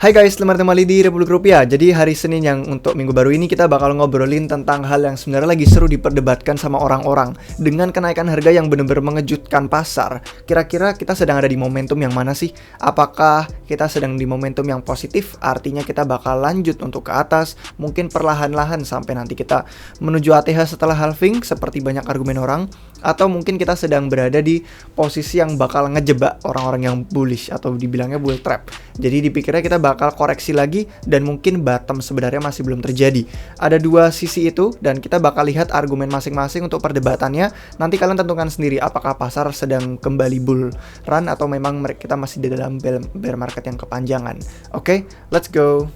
Hai guys, selamat kembali di Republik Rupiah. Jadi hari Senin yang untuk minggu baru ini kita bakal ngobrolin tentang hal yang sebenarnya lagi seru diperdebatkan sama orang-orang. Dengan kenaikan harga yang benar-benar mengejutkan pasar, kira-kira kita sedang ada di momentum yang mana sih? Apakah kita sedang di momentum yang positif? Artinya kita bakal lanjut untuk ke atas, mungkin perlahan-lahan sampai nanti kita menuju ATH setelah halving seperti banyak argumen orang. Atau mungkin kita sedang berada di posisi yang bakal ngejebak orang-orang yang bullish atau dibilangnya bull trap. Jadi dipikirnya kita bakal koreksi lagi dan mungkin bottom sebenarnya masih belum terjadi. Ada dua sisi itu dan kita bakal lihat argumen masing-masing untuk perdebatannya. Nanti kalian tentukan sendiri apakah pasar sedang kembali bull run atau memang kita masih di dalam bear market yang kepanjangan. Oke, let's go.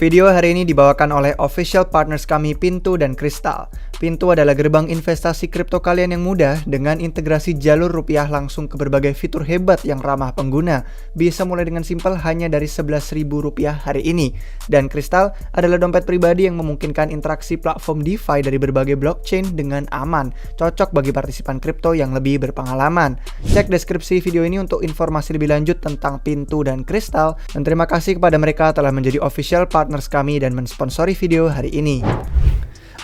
Video hari ini dibawakan oleh official partners kami Pintu dan Kristal. Pintu adalah gerbang investasi kripto kalian yang mudah dengan integrasi jalur rupiah langsung ke berbagai fitur hebat yang ramah pengguna. Bisa mulai dengan simpel hanya dari Rp11.000 hari ini. Dan Kristal adalah dompet pribadi yang memungkinkan interaksi platform DeFi dari berbagai blockchain dengan aman. Cocok bagi partisipan kripto yang lebih berpengalaman. Cek deskripsi video ini untuk informasi lebih lanjut tentang Pintu dan Kristal. Dan terima kasih kepada mereka telah menjadi official partners kami dan mensponsori video hari ini.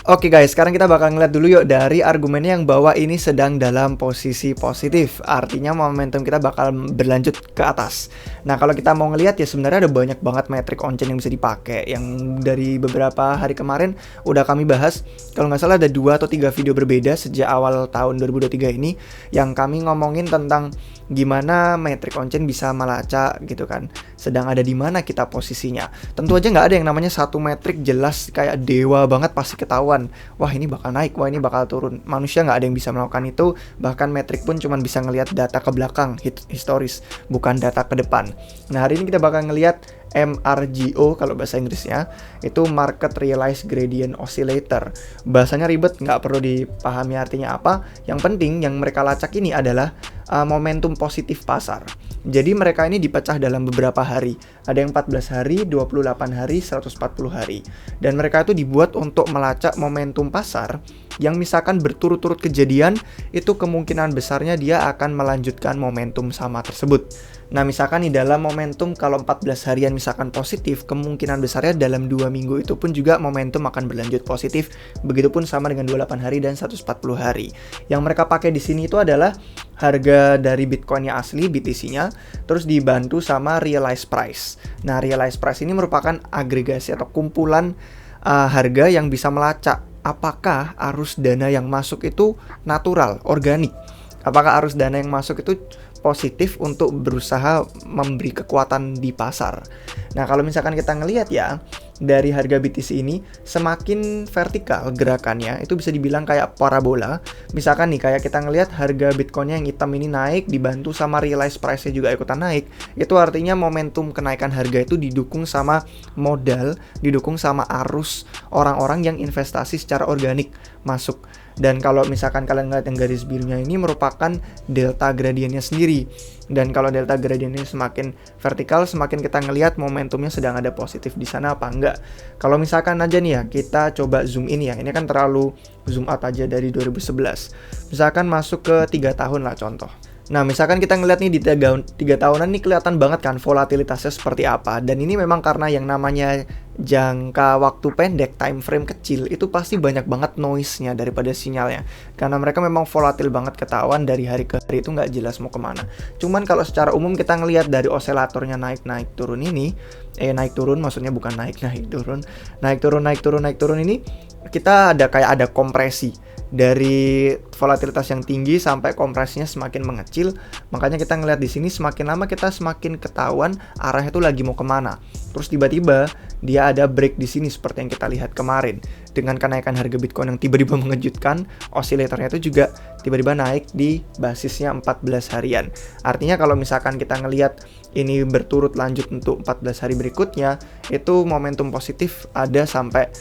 Oke guys, sekarang kita bakal ngeliat dulu yuk dari argumennya yang bahwa ini sedang dalam posisi positif. Artinya momentum kita bakal berlanjut ke atas. Nah kalau kita mau ngeliat ya sebenarnya ada banyak banget metrik on-chain yang bisa dipakai. Yang dari beberapa hari kemarin udah kami bahas. Kalau nggak salah ada 2 atau 3 video berbeda sejak awal tahun 2023 ini. Yang kami ngomongin tentang gimana metrik on-chain bisa melacak gitu kan. Sedang ada di mana kita posisinya. Tentu aja nggak ada yang namanya satu metrik jelas kayak dewa banget pasti ketahuan. Wah ini bakal naik, wah ini bakal turun. Manusia nggak ada yang bisa melakukan itu. Bahkan metrik pun cuma bisa ngelihat data ke belakang, historis, bukan data ke depan. Nah hari ini kita bakal ngelihat MRGO kalau bahasa Inggrisnya. Itu Market Realized Gradient Oscillator. Bahasanya ribet, nggak perlu dipahami artinya apa. Yang penting yang mereka lacak ini adalah momentum positif pasar. Jadi mereka ini dipecah dalam beberapa hari. Ada yang 14 hari, 28 hari, 140 hari. Dan mereka itu dibuat untuk melacak momentum pasar yang misalkan berturut-turut kejadian, itu kemungkinan besarnya dia akan melanjutkan momentum sama tersebut. Nah misalkan di dalam momentum kalau 14 harian misalkan positif, kemungkinan besarnya dalam 2 minggu itu pun juga momentum akan berlanjut positif. Begitupun sama dengan 28 hari dan 140 hari. Yang mereka pakai di sini itu adalah harga dari Bitcoin-nya asli, BTC-nya, terus dibantu sama realized price. Nah realized price ini merupakan agregasi atau kumpulan harga yang bisa melacak apakah arus dana yang masuk itu natural, organik. Apakah arus dana yang masuk itu positif untuk berusaha memberi kekuatan di pasar. Nah kalau misalkan kita ngelihat ya dari harga BTC ini semakin vertikal gerakannya itu bisa dibilang kayak parabola. Misalkan nih kayak kita ngelihat harga Bitcoinnya yang hitam ini naik dibantu sama realized price-nya juga ikutan naik. Itu artinya momentum kenaikan harga itu didukung sama modal, didukung sama arus orang-orang yang investasi secara organik masuk. Dan kalau misalkan kalian lihat yang garis birunya ini merupakan delta gradiennya sendiri. Dan kalau delta gradiennya semakin vertikal, semakin kita ngelihat momentumnya sedang ada positif di sana apa enggak. Kalau misalkan aja nih ya, kita coba zoom in ya. Ini kan terlalu zoom out aja dari 2011. Misalkan masuk ke 3 tahun lah contoh. Nah misalkan kita ngeliat nih di 3 tahunan nih kelihatan banget kan volatilitasnya seperti apa. Dan ini memang karena yang namanya jangka waktu pendek, time frame kecil, itu pasti banyak banget noise-nya daripada sinyalnya. Karena mereka memang volatil banget ketahuan dari hari ke hari itu nggak jelas mau kemana. Cuman kalau secara umum kita ngelihat dari oscillatornya naik turun ini, naik turun maksudnya bukan naik turun, naik turun ini, kita ada kompresi. Dari volatilitas yang tinggi sampai kompresinya semakin mengecil, makanya kita ngelihat di sini semakin lama kita semakin ketahuan arahnya itu lagi mau kemana. Terus tiba-tiba dia ada break di sini seperti yang kita lihat kemarin. Dengan kenaikan harga Bitcoin yang tiba-tiba mengejutkan, osilatornya itu juga tiba-tiba naik di basisnya 14 harian. Artinya kalau misalkan kita ngelihat ini berturut lanjut untuk 14 hari berikutnya, itu momentum positif ada sampai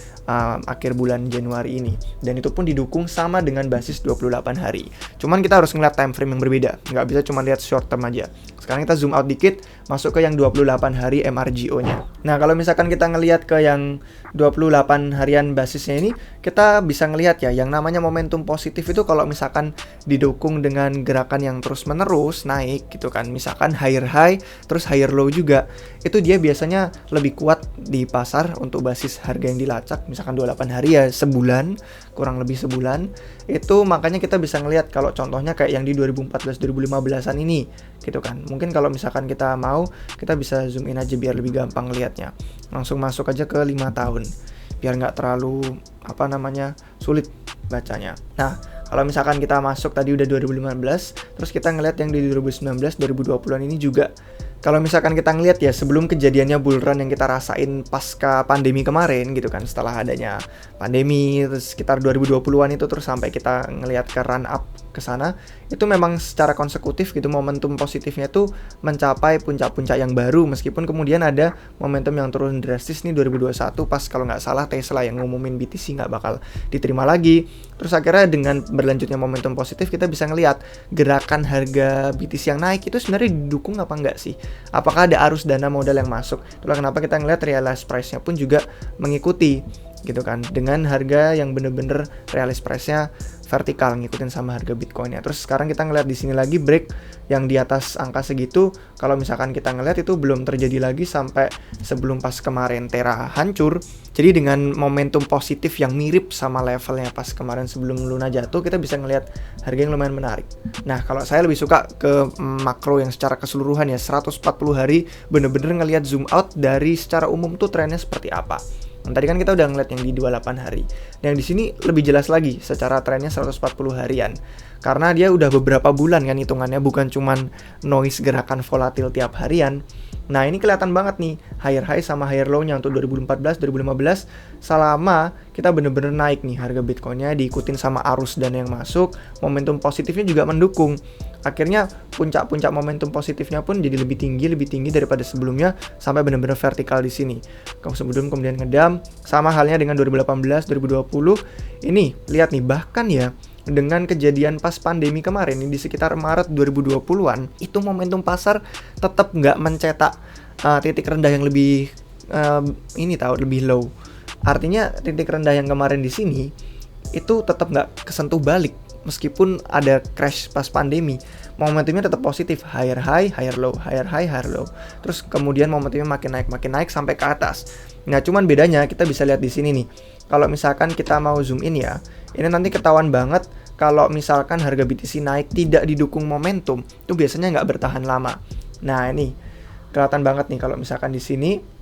akhir bulan Januari ini. Dan itu pun didukung sama dengan basis 28 hari. Cuman kita harus ngeliat time frame yang berbeda, nggak bisa cuma lihat short term aja. Sekarang kita zoom out dikit, masuk ke yang 28 hari MRGO-nya. Nah, kalau misalkan kita ngelihat ke yang 28 harian basisnya ini, kita bisa ngelihat ya, yang namanya momentum positif itu kalau misalkan didukung dengan gerakan yang terus-menerus naik gitu kan, misalkan higher high, terus higher low juga, itu dia biasanya lebih kuat di pasar untuk basis harga yang dilacak, misalkan 28 hari ya sebulan, kurang lebih sebulan. Itu makanya kita bisa ngelihat kalau contohnya kayak yang di 2014-2015an ini gitu kan. Mungkin kalau misalkan kita mau, kita bisa zoom in aja biar lebih gampang lihatnya. Langsung masuk aja ke 5 tahun biar nggak terlalu sulit bacanya. Nah, kalau misalkan kita masuk tadi udah 2015, terus kita ngelihat yang di 2019, 2020-an ini juga. Kalau misalkan kita ngelihat ya, sebelum kejadiannya bull run yang kita rasain pasca pandemi kemarin gitu kan, setelah adanya pandemi terus sekitar 2020-an itu, terus sampai kita ngelihat ke run up ke sana, itu memang secara konsekutif gitu momentum positifnya tuh mencapai puncak-puncak yang baru, meskipun kemudian ada momentum yang turun drastis nih 2021 pas kalau nggak salah Tesla yang ngumumin BTC nggak bakal diterima lagi. Terus akhirnya dengan berlanjutnya momentum positif kita bisa ngelihat gerakan harga BTC yang naik itu sebenarnya didukung apa enggak sih? Apakah ada arus dana modal yang masuk? Itulah kenapa kita ngelihat realized price-nya pun juga mengikuti gitu kan, dengan harga yang bener-bener realized price-nya vertikal ngikutin sama harga Bitcoin-nya. Terus sekarang kita ngelihat di sini lagi break yang di atas angka segitu. Kalau misalkan kita ngelihat itu belum terjadi lagi sampai sebelum pas kemarin Terra hancur. Jadi dengan momentum positif yang mirip sama levelnya pas kemarin sebelum Luna jatuh, kita bisa ngelihat harga yang lumayan menarik. Nah, kalau saya lebih suka ke makro yang secara keseluruhan ya, 140 hari bener-bener ngelihat zoom out dari secara umum tuh trennya seperti apa. Tadi kan kita udah ngeliat yang di 28 hari. Dan di sini lebih jelas lagi secara trennya 140 harian. Karena dia udah beberapa bulan kan hitungannya, bukan cuman noise gerakan volatil tiap harian. Nah, ini kelihatan banget nih higher high sama higher low-nya untuk 2014, 2015 selama kita bener-bener naik nih harga Bitcoin-nya, diikutin sama arus dana yang masuk, momentum positifnya juga mendukung. Akhirnya puncak-puncak momentum positifnya pun jadi lebih tinggi daripada sebelumnya sampai bener-bener vertikal di sini. Sebelum kemudian ngedam, sama halnya dengan 2018, 2020. Ini lihat nih, bahkan ya dengan kejadian pas pandemi kemarin di sekitar Maret 2020-an, itu momentum pasar tetap nggak mencetak titik rendah yang lebih lebih low. Artinya titik rendah yang kemarin di sini itu tetap nggak kesentuh balik meskipun ada crash pas pandemi. Momentumnya tetap positif, higher high, higher low, higher high, higher low. Terus kemudian momentumnya makin naik sampai ke atas. Nah, cuman bedanya kita bisa lihat di sini nih. Kalau misalkan kita mau zoom in ya, ini nanti ketahuan banget kalau misalkan harga BTC naik tidak didukung momentum, itu biasanya nggak bertahan lama. Nah, ini kelihatan banget nih kalau misalkan di sini.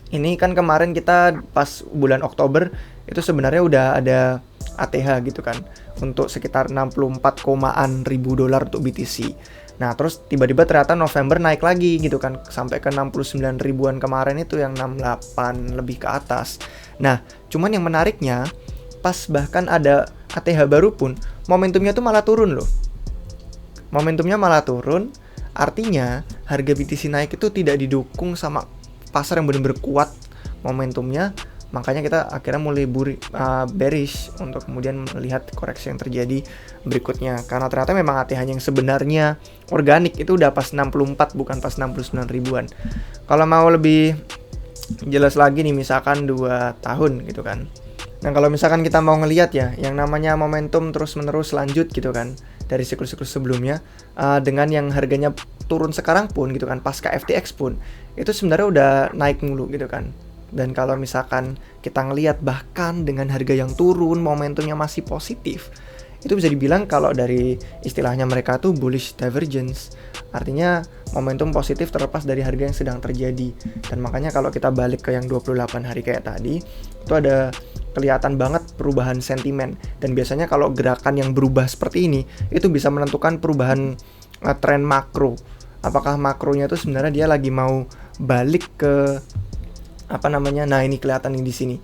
Ini kan kemarin kita pas bulan Oktober itu sebenarnya udah ada ATH gitu kan, untuk sekitar 64,an ribu dolar untuk BTC. Nah, terus tiba-tiba ternyata November naik lagi gitu kan, sampai ke 69 ribuan kemarin itu yang 68 lebih ke atas. Nah, cuman yang menariknya pas bahkan ada ATH baru pun momentumnya tuh malah turun loh. Momentumnya malah turun, artinya harga BTC naik itu tidak didukung sama pasar yang benar-benar kuat momentumnya. Makanya kita akhirnya mulai bearish untuk kemudian melihat koreksi yang terjadi berikutnya. Karena ternyata memang ATH yang sebenarnya organik itu udah pas 64 bukan pas 69 ribuan. Kalau mau lebih jelas lagi nih, misalkan 2 tahun gitu kan. Nah, kalau misalkan kita mau ngelihat ya, yang namanya momentum terus-menerus lanjut gitu kan, dari siklus-siklus sebelumnya, dengan yang harganya turun sekarang pun gitu kan, pasca FTX pun, itu sebenarnya udah naik mulu gitu kan. Dan kalau misalkan kita ngelihat bahkan dengan harga yang turun, momentumnya masih positif, itu bisa dibilang kalau dari istilahnya mereka tuh bullish divergence. Artinya momentum positif terlepas dari harga yang sedang terjadi. Dan makanya kalau kita balik ke yang 28 hari kayak tadi, itu ada kelihatan banget perubahan sentimen. Dan biasanya kalau gerakan yang berubah seperti ini, itu bisa menentukan perubahan tren makro. Apakah makronya itu sebenarnya dia lagi mau balik ke nah ini kelihatan nih di sini.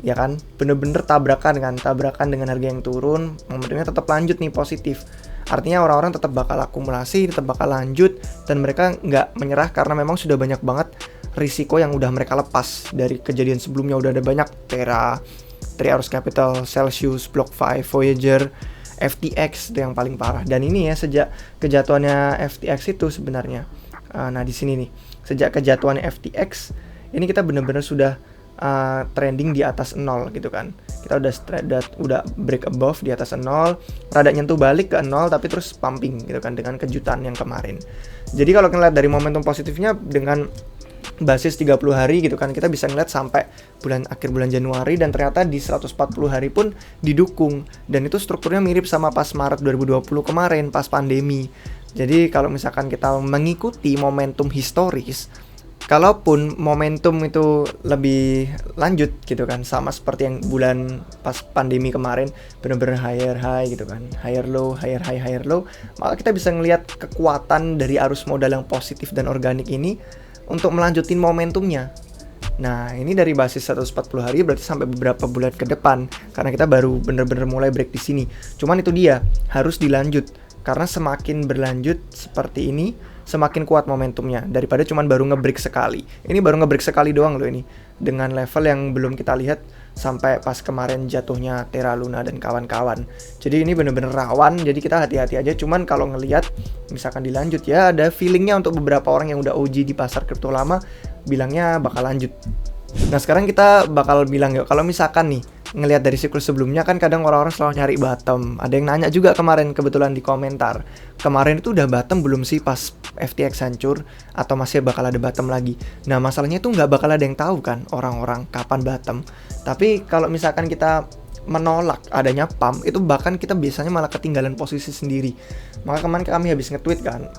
Ya kan, bener-bener tabrakan dengan harga yang turun, momentumnya tetap lanjut nih positif. Artinya orang-orang tetap bakal akumulasi, tetap bakal lanjut, dan mereka nggak menyerah karena memang sudah banyak banget risiko yang udah mereka lepas dari kejadian sebelumnya. Udah ada banyak Terra, Three Arrows Capital, Celsius, BlockFi, Voyager, FTX itu yang paling parah. Dan ini ya sejak kejatuhannya FTX itu sebenarnya. Nah di sini nih, sejak kejatuhannya FTX ini kita benar-benar sudah trending di atas 0 gitu kan. Kita udah break above di atas 0, rada nyentuh balik ke 0 tapi terus pumping gitu kan dengan kejutan yang kemarin. Jadi kalau kita lihat dari momentum positifnya dengan basis 30 hari gitu kan, kita bisa ngeliat sampai akhir bulan Januari dan ternyata di 140 hari pun didukung, dan itu strukturnya mirip sama pas Maret 2020 kemarin pas pandemi. Jadi kalau misalkan kita mengikuti momentum historis, kalaupun momentum itu lebih lanjut gitu kan, sama seperti yang bulan pas pandemi kemarin, bener-bener higher high gitu kan, higher low, higher high, higher low, maka kita bisa ngelihat kekuatan dari arus modal yang positif dan organik ini untuk melanjutin momentumnya. Nah ini dari basis 140 hari berarti sampai beberapa bulan ke depan, karena kita baru bener-bener mulai break di sini. Cuman itu dia, harus dilanjut, karena semakin berlanjut seperti ini semakin kuat momentumnya daripada cuman baru nge-break sekali. Ini baru nge-break sekali doang loh ini, dengan level yang belum kita lihat sampai pas kemarin jatuhnya Terra Luna dan kawan-kawan. Jadi ini bener-bener rawan, jadi kita hati-hati aja. Cuman kalau ngelihat misalkan dilanjut ya, ada feelingnya untuk beberapa orang yang udah OG di pasar kripto lama bilangnya bakal lanjut. Nah sekarang kita bakal bilang yuk, kalau misalkan nih ngelihat dari siklus sebelumnya kan kadang orang-orang selalu nyari bottom. Ada yang nanya juga kemarin kebetulan di komentar, kemarin itu udah bottom belum sih pas FTX hancur, atau masih bakal ada bottom lagi. Nah masalahnya itu nggak bakal ada yang tahu kan orang-orang kapan bottom. Tapi kalau misalkan kita menolak adanya pump, itu bahkan kita biasanya malah ketinggalan posisi sendiri. Maka kemarin kami habis nge-tweet kan,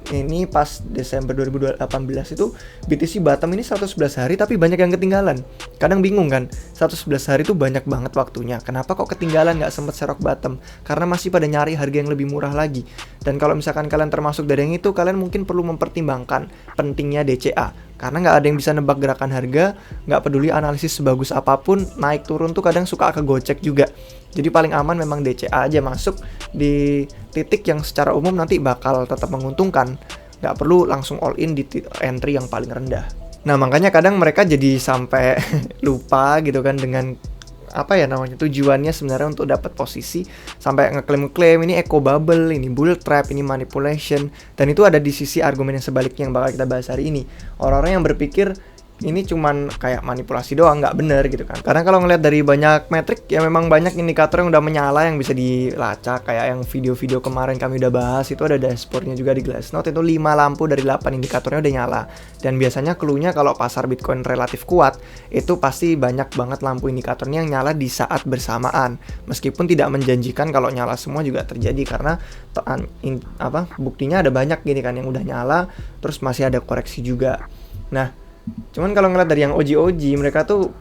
ini pas Desember 2018 itu BTC bottom ini 111 hari tapi banyak yang ketinggalan. Kadang bingung kan, 111 hari itu banyak banget waktunya, kenapa kok ketinggalan nggak sempet serok bottom? Karena masih pada nyari harga yang lebih murah lagi. Dan kalau misalkan kalian termasuk dari yang itu, kalian mungkin perlu mempertimbangkan pentingnya DCA, karena nggak ada yang bisa nebak gerakan harga. Nggak peduli analisis sebagus apapun, naik turun tuh kadang suka kegocek juga. Jadi paling aman memang DCA aja, masuk di titik yang secara umum nanti bakal tetap menguntungkan. Nggak perlu langsung all in di entry yang paling rendah. Nah makanya kadang mereka jadi sampai lupa gitu kan dengan apa ya namanya, tujuannya sebenarnya untuk dapat posisi, sampai ngeklaim ini eco bubble, ini bull trap, ini manipulation. Dan itu ada di sisi argumen yang sebaliknya yang bakal kita bahas hari ini. Orang-orang yang berpikir ini cuman kayak manipulasi doang, nggak bener gitu kan. Karena kalau ngeliat dari banyak metrik ya memang banyak indikator yang udah menyala yang bisa dilacak. Kayak yang video-video kemarin kami udah bahas, itu ada dashboardnya juga di Glassnode, itu 5 lampu dari 8 indikatornya udah nyala. Dan biasanya cluenya kalau pasar Bitcoin relatif kuat, itu pasti banyak banget lampu indikatornya yang nyala di saat bersamaan. Meskipun tidak menjanjikan kalau nyala semua juga terjadi, karena buktinya ada banyak gini kan yang udah nyala terus masih ada koreksi juga. Nah cuman kalau ngeliat dari yang OG mereka tuh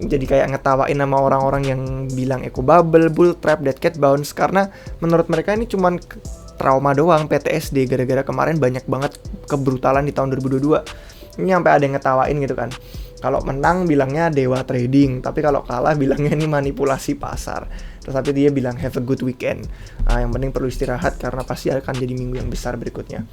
jadi kayak ngetawain sama orang-orang yang bilang eco bubble, bull trap, dead cat bounce, karena menurut mereka ini cuman trauma doang, PTSD, gara-gara kemarin banyak banget kebrutalan di tahun 2022. Ini sampai ada yang ngetawain gitu kan. Kalau menang bilangnya dewa trading, tapi kalau kalah bilangnya ini manipulasi pasar. Terus tapi dia bilang have a good weekend. Yang penting perlu istirahat karena pasti akan jadi minggu yang besar berikutnya.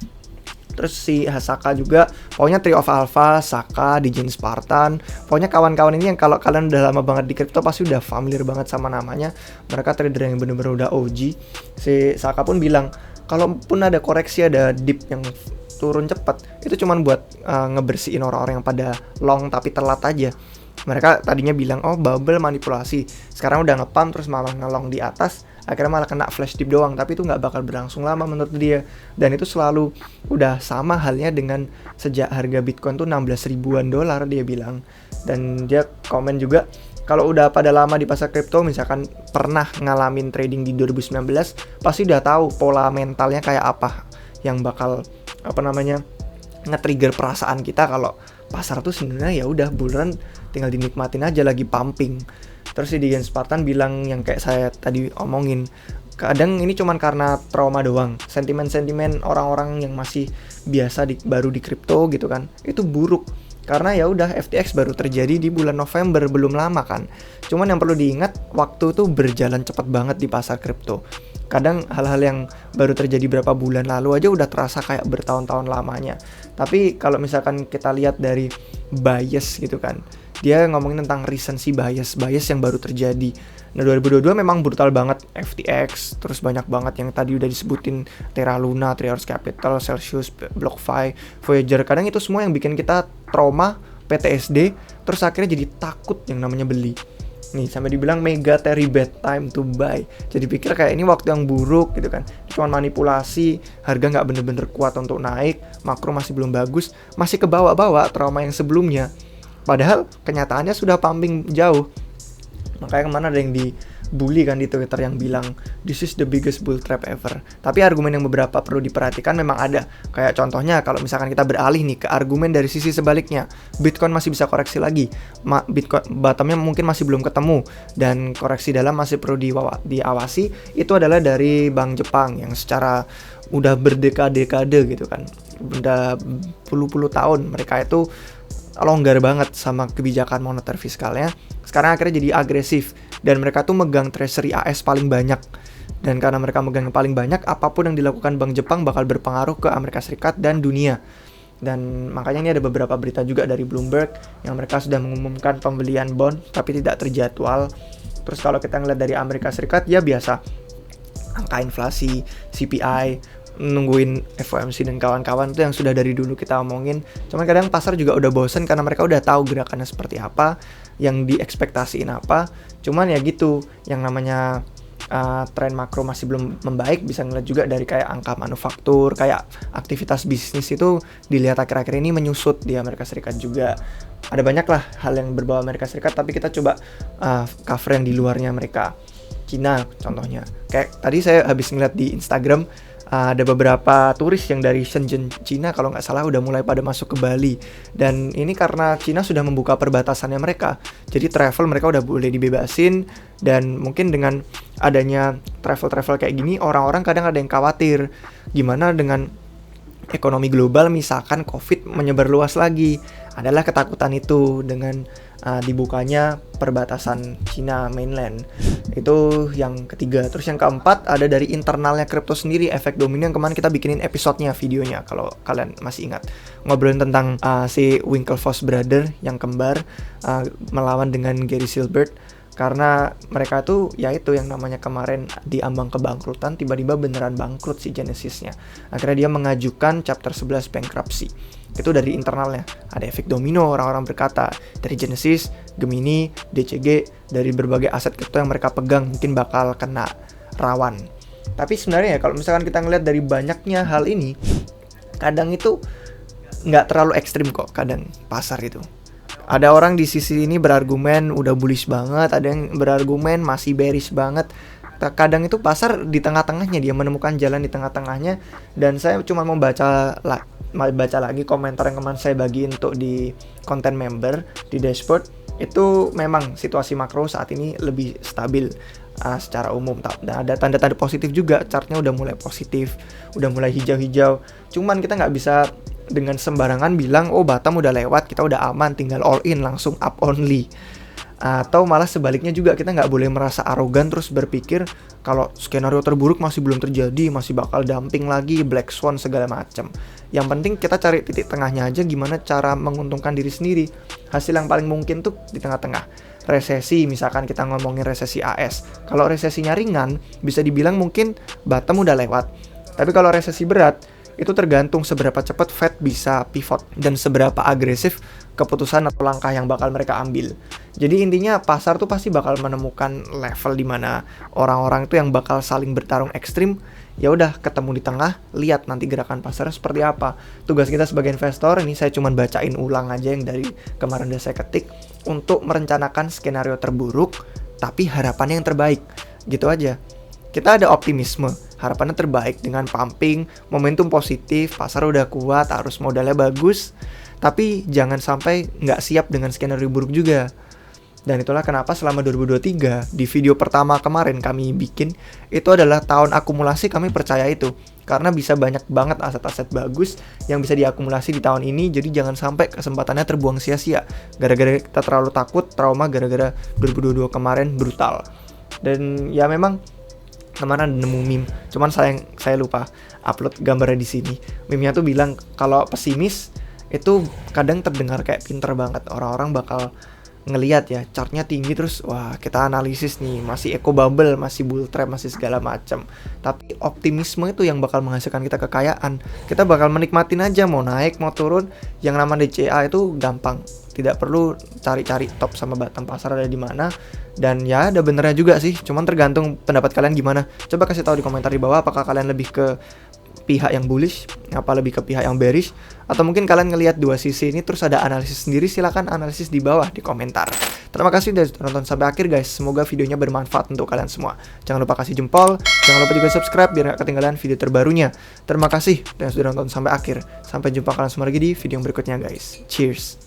Terus si Hasaka juga, pokoknya Tree of Alpha, Saka, Dijin Spartan, pokoknya kawan-kawan ini yang kalau kalian udah lama banget di crypto pasti udah familiar banget sama namanya. Mereka trader yang bener-bener udah OG. Si Saka pun bilang, kalaupun ada koreksi, ada dip yang turun cepat, itu cuman buat ngebersihin orang-orang yang pada long tapi telat aja. Mereka tadinya bilang, oh bubble manipulasi, sekarang udah nge-pump terus malah ngelong di atas, akhirnya malah kena flash dip doang, tapi itu nggak bakal berlangsung lama menurut dia. Dan itu selalu udah sama halnya dengan sejak harga Bitcoin tuh 16 ribuan dolar dia bilang. Dan dia komen juga, kalau udah pada lama di pasar kripto, misalkan pernah ngalamin trading di 2019, pasti udah tahu pola mentalnya kayak apa yang bakal nge-trigger perasaan kita kalau pasar tuh sebenarnya ya udah bulan tinggal dinikmatin aja lagi pumping. Terus si Dijin Spartan bilang yang kayak saya tadi omongin, kadang ini cuman karena trauma doang. Sentimen-sentimen orang-orang yang masih biasa baru di kripto gitu kan, itu buruk. Karena ya udah FTX baru terjadi di bulan November, belum lama kan. Cuman yang perlu diingat, waktu tuh berjalan cepat banget di pasar kripto. Kadang hal-hal yang baru terjadi berapa bulan lalu aja udah terasa kayak bertahun-tahun lamanya. Tapi kalau misalkan kita lihat dari bias gitu kan, dia ngomongin tentang recency bias yang baru terjadi. Nah 2022 memang brutal banget, FTX, terus banyak banget yang tadi udah disebutin, Terra Luna, Three Arrows Capital, Celsius, BlockFi, Voyager. Kadang itu semua yang bikin kita trauma, PTSD, terus akhirnya jadi takut yang namanya beli. Nih sampai dibilang mega very bad time to buy. Jadi pikir kayak ini waktu yang buruk gitu kan, cuma manipulasi, harga nggak bener-bener kuat untuk naik, makro masih belum bagus, masih kebawa-bawa trauma yang sebelumnya. Padahal kenyataannya sudah pumping jauh. Makanya kemana ada yang dibully kan di Twitter yang bilang this is the biggest bull trap ever. Tapi argumen yang beberapa perlu diperhatikan memang ada. Kayak contohnya kalau misalkan kita beralih nih ke argumen dari sisi sebaliknya, Bitcoin masih bisa koreksi lagi, Bitcoin bottomnya mungkin masih belum ketemu, dan koreksi dalam masih perlu diawasi. Itu adalah dari Bank Jepang yang secara udah berdekade-dekade gitu kan, udah puluh-puluh tahun mereka itu longgar banget sama kebijakan moneter fiskalnya. Sekarang akhirnya jadi agresif, dan mereka tuh megang treasury AS paling banyak. Dan karena mereka megang yang paling banyak, apapun yang dilakukan Bank Jepang bakal berpengaruh ke Amerika Serikat dan dunia. Dan makanya ini ada beberapa berita juga dari Bloomberg yang mereka sudah mengumumkan pembelian bond tapi tidak terjadwal. Terus kalau kita ngeliat dari Amerika Serikat, ya biasa, angka inflasi, CPI, nungguin FOMC dan kawan-kawan itu yang sudah dari dulu kita omongin. Cuman kadang pasar juga udah bosen karena mereka udah tahu gerakannya seperti apa, yang diekspektasiin apa. Cuman ya gitu, yang namanya tren makro masih belum membaik. Bisa ngeliat juga dari kayak angka manufaktur, kayak aktivitas bisnis itu dilihat akhir-akhir ini menyusut di Amerika Serikat juga. Ada banyak lah hal yang berbau Amerika Serikat, tapi kita coba cover yang di luarnya mereka. Cina contohnya, kayak tadi saya habis ngeliat di Instagram, ada beberapa turis yang dari Shenzhen, Cina kalau nggak salah udah mulai pada masuk ke Bali. Dan ini karena Cina sudah membuka perbatasannya mereka, jadi travel mereka udah boleh dibebasin. Dan mungkin dengan adanya travel kayak gini, orang-orang kadang ada yang khawatir gimana dengan ekonomi global misalkan COVID menyebar luas lagi. Adalah ketakutan itu dengan dibukanya perbatasan Cina mainland. Itu yang ketiga. Terus yang keempat ada dari internalnya kripto sendiri, efek domino yang kemarin kita bikinin episodenya, videonya kalau kalian masih ingat. Ngobrolin tentang si Winklevoss brother yang kembar melawan dengan Gary Silbert. Karena mereka tuh ya itu yang namanya kemarin diambang kebangkrutan, tiba-tiba beneran bangkrut si Genesisnya. Akhirnya dia mengajukan chapter 11 bankruptcy. Itu dari internalnya. Ada efek domino, orang-orang berkata dari Genesis, Gemini, DCG, dari berbagai aset kripto yang mereka pegang mungkin bakal kena rawan. Tapi sebenarnya ya kalau misalkan kita ngeliat dari banyaknya hal ini, kadang itu nggak terlalu ekstrim kok kadang pasar itu. Ada orang di sisi ini berargumen udah bullish banget, ada yang berargumen masih bearish banget. Kadang itu pasar di tengah-tengahnya, dia menemukan jalan di tengah-tengahnya. Dan saya cuma mau baca lagi komentar yang kemarin saya bagi untuk di konten member di dashboard. Itu memang situasi makro saat ini lebih stabil secara umum. Dan ada tanda-tanda positif juga, chartnya udah mulai positif, udah mulai hijau-hijau. Cuman kita nggak bisa dengan sembarangan bilang oh bottom udah lewat, kita udah aman, tinggal all in langsung up only. Atau malah sebaliknya juga, kita nggak boleh merasa arogan terus berpikir kalau skenario terburuk masih belum terjadi, masih bakal dumping lagi, black swan segala macam. Yang penting kita cari titik tengahnya aja, gimana cara menguntungkan diri sendiri. Hasil yang paling mungkin tuh di tengah-tengah. Resesi, misalkan kita ngomongin resesi AS, kalau resesinya ringan bisa dibilang mungkin bottom udah lewat. Tapi kalau resesi berat, itu tergantung seberapa cepat Fed bisa pivot dan seberapa agresif keputusan atau langkah yang bakal mereka ambil. Jadi intinya pasar tuh pasti bakal menemukan level di mana orang-orang itu yang bakal saling bertarung ekstrim. Ya udah ketemu di tengah, lihat nanti gerakan pasar seperti apa. Tugas kita sebagai investor, ini saya cuma bacain ulang aja yang dari kemarin udah saya ketik, untuk merencanakan skenario terburuk tapi harapannya yang terbaik. Gitu aja. Kita ada optimisme, harapannya terbaik dengan pumping, momentum positif, pasar udah kuat, arus modalnya bagus. Tapi jangan sampai nggak siap dengan skenario buruk juga. Dan itulah kenapa selama 2023 di video pertama kemarin kami bikin itu adalah tahun akumulasi. Kami percaya itu karena bisa banyak banget aset-aset bagus yang bisa diakumulasi di tahun ini. Jadi jangan sampai kesempatannya terbuang sia-sia gara-gara kita terlalu takut, trauma gara-gara 2022 kemarin brutal. Dan ya memang kemarin nemu meme, cuman saya lupa upload gambarnya di sini. Meme-nya tuh bilang kalau pesimis itu kadang terdengar kayak pinter banget. Orang-orang bakal ngelihat ya chartnya tinggi terus wah kita analisis nih masih eco bubble, masih bull trap, masih segala macam. Tapi optimisme itu yang bakal menghasilkan kita kekayaan. Kita bakal menikmatin aja mau naik mau turun. Yang nama DCA itu gampang, tidak perlu cari-cari top sama bottom pasar ada di mana. Dan ya ada benernya juga sih, cuman tergantung pendapat kalian gimana. Coba kasih tahu di komentar di bawah apakah kalian lebih ke pihak yang bullish, apa lebih ke pihak yang bearish, atau mungkin kalian ngelihat dua sisi ini terus ada analisis sendiri. Silakan analisis di bawah di komentar. Terima kasih udah nonton sampai akhir guys, semoga videonya bermanfaat untuk kalian semua. Jangan lupa kasih jempol, jangan lupa juga subscribe biar gak ketinggalan video terbarunya. Terima kasih dan sudah nonton sampai akhir. Sampai jumpa kalian semua lagi di video yang berikutnya guys. Cheers.